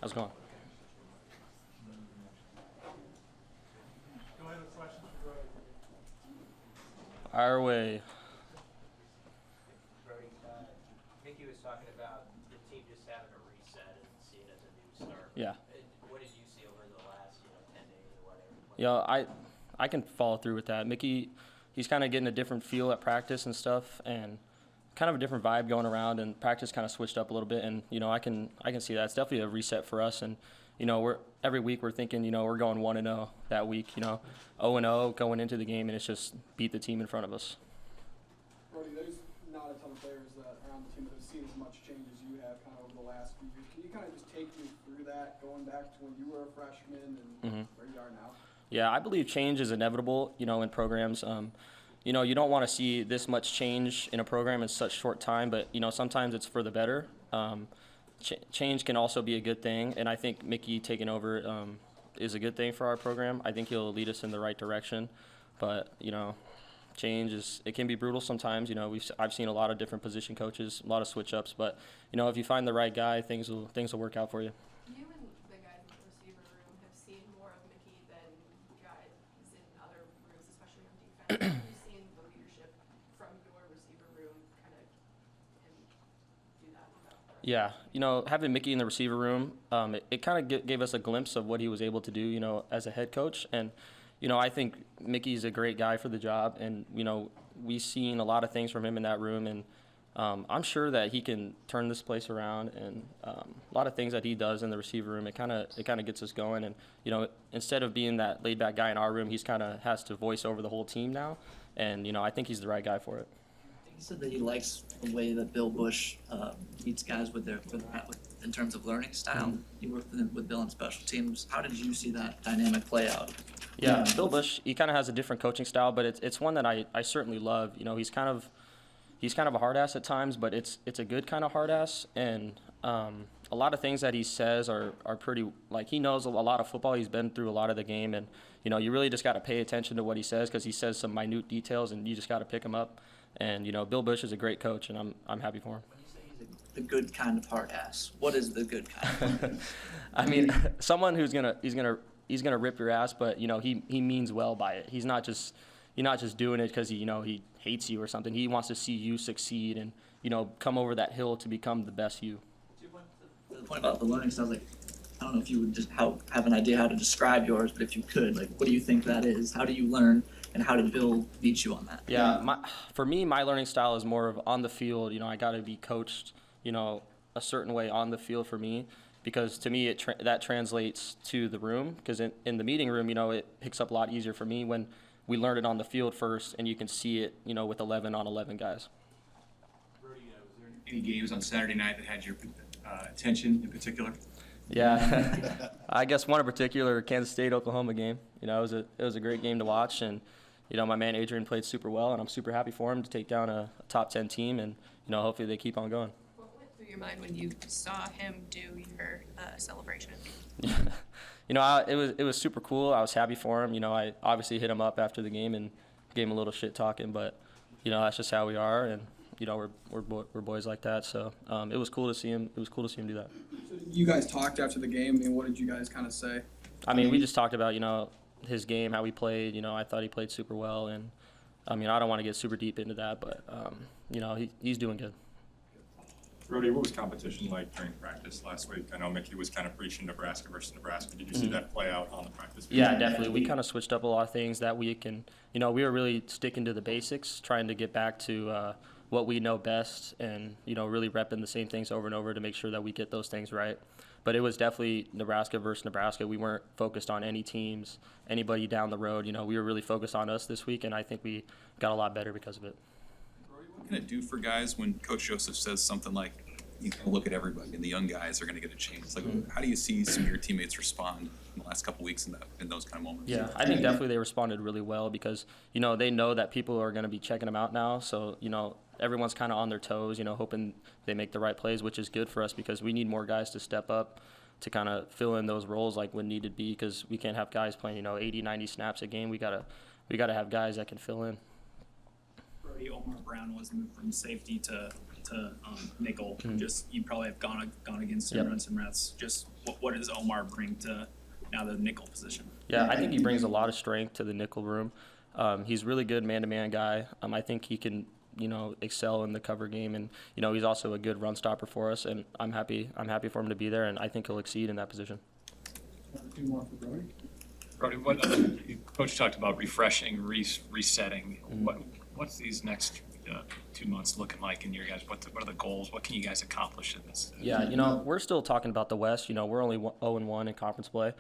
How's it going? Go ahead with questions for Brody. Our way. Brody, Mickey was talking about the team just having a reset and seeing it as a new start. Yeah. What did you see over the last 10 days or whatever? I can follow through with that. Mickey, he's kind of getting a different feel at practice and stuff, and kind of a different vibe going around. And practice kind of switched up a little bit, and I can see that it's definitely a reset for us. And every week we're thinking we're going 1-0 that week. 0-0 going into the game, and it's just beat the team in front of us. Brody, there's not a ton of players that are on the team that have seen as much change as you have kind of over the last few years. Can you kind of just take me through that, going back to when you were a freshman and where you are now? Yeah, I believe change is inevitable, in programs. You don't want to see this much change in a program in such short time, but, sometimes it's for the better. Change can also be a good thing, and I think Mickey taking over is a good thing for our program. I think he'll lead us in the right direction, but, change it can be brutal sometimes. I've seen a lot of different position coaches, a lot of switch-ups, but, if you find the right guy, things will work out for you. You and the guys in the receiver room have seen more of Mickey than guys in other rooms, especially on defense. Have you seen the leadership from your receiver room kind of him do that? Yeah, having Mickey in the receiver room, it kind of gave us a glimpse of what he was able to do, as a head coach. And, I think Mickey's a great guy for the job. And, we've seen a lot of things from him in that room. And I'm sure that he can turn this place around. And a lot of things that he does in the receiver room, it kind of gets us going. And, instead of being that laid-back guy in our room, he's kind of has to voice over the whole team now. And, I think he's the right guy for it. He said that he likes the way that Bill Bush meets guys with in terms of learning style. You worked with Bill on special teams. How did you see that dynamic play out? Yeah, Bill Bush, he kind of has a different coaching style, but it's one that I certainly love. He's kind of a hard ass at times, but it's a good kind of hard ass. And a lot of things that he says are pretty, he knows a lot of football. He's been through a lot of the game, and you really just got to pay attention to what he says, because he says some minute details, and you just got to pick him up. And Bill Bush is a great coach, and I'm happy for him. When you say he's the good kind of hard ass, what is the good kind? I mean, someone who's gonna rip your ass, but he means well by it. He's not just doing it because he hates you or something. He wants to see you succeed and come over that hill to become the best you. The point about the learning style, I don't know if you would just have an idea how to describe yours, but if you could, what do you think that is? How do you learn, and how did Bill beat you on that? Yeah, for me, my learning style is more of on the field. I got to be coached, a certain way on the field for me, because to me that translates to the room. Because in the meeting room, it picks up a lot easier for me when we learn it on the field first, and you can see it, with 11-on-11 guys. Brody, was there any games on Saturday night that had your attention in particular? Yeah, I guess one in particular, Kansas State-Oklahoma game. It was a great game to watch, and my man Adrian played super well, and I'm super happy for him to take down a top 10 team, and hopefully they keep on going. What went through your mind when you saw him do your celebration? It was super cool. I was happy for him. I obviously hit him up after the game and gave him a little shit talking, but that's just how we are, and we're boys like that. So it was cool to see him. It was cool to see him do that. So you guys talked after the game. What did you guys kind of say? We just talked about his game, how he played. I thought he played super well, and I don't want to get super deep into that, but he's doing good. Brody, what was competition like during practice last week? I know Mickey was kind of preaching Nebraska versus Nebraska. Did you see that play out on the practice field? Yeah, definitely. We kind of switched up a lot of things that week, and we were really sticking to the basics, trying to get back to what we know best, and really repping the same things over and over to make sure that we get those things right. But it was definitely Nebraska versus Nebraska. We weren't focused on any teams, anybody down the road. We were really focused on us this week, and I think we got a lot better because of it. What can it do for guys when Coach Joseph says something like, he's going to look at everybody and the young guys are going to get a chance? How do you see some of your teammates respond in the last couple of weeks in those kind of moments? Yeah, I think definitely they responded really well because, they know that people are going to be checking them out now. So, everyone's kind of on their toes, hoping they make the right plays, which is good for us because we need more guys to step up to kind of fill in those roles like when needed be, because we can't have guys playing, 80, 90 snaps a game. We gotta have guys that can fill in. Brody, Omar Brown was moved from safety to to nickel. Just you probably have gone against him, Yep. run some reps. Just what does Omar bring to now the nickel position? Yeah, I think he brings a lot of strength to the nickel room. He's really good man-to-man guy. I think he can, excel in the cover game, and he's also a good run stopper for us. And I'm happy for him to be there, and I think he'll exceed in that position. A few more for Brody. Brody, Coach talked about refreshing, resetting. What's these next 2 months looking like in your guys? What are the goals? What can you guys accomplish in this? Yeah, we're still talking about the West. We're only 0-1 in conference play.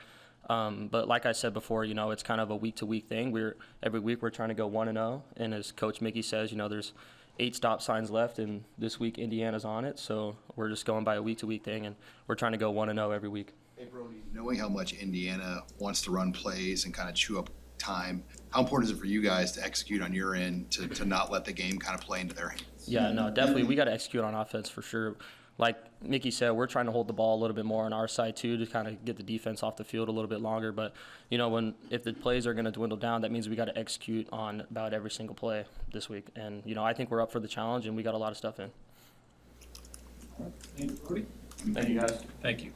But like I said before, it's kind of a week-to-week thing. Every week we're trying to go 1-0, and as Coach Mickey says, there's 8 stop signs left, and this week Indiana's on it, so we're just going by a week-to-week thing, and we're trying to go 1-0 every week. Hey, Brody, knowing how much Indiana wants to run plays and kind of chew up time, how important is it for you guys to execute on your end to not let the game kind of play into their hands? Yeah, no, definitely. We got to execute on offense for sure. Like Mickey said, we're trying to hold the ball a little bit more on our side too to kind of get the defense off the field a little bit longer. But, if the plays are going to dwindle down, that means we got to execute on about every single play this week. And, I think we're up for the challenge, and we got a lot of stuff in. Thank you, guys. Thank you.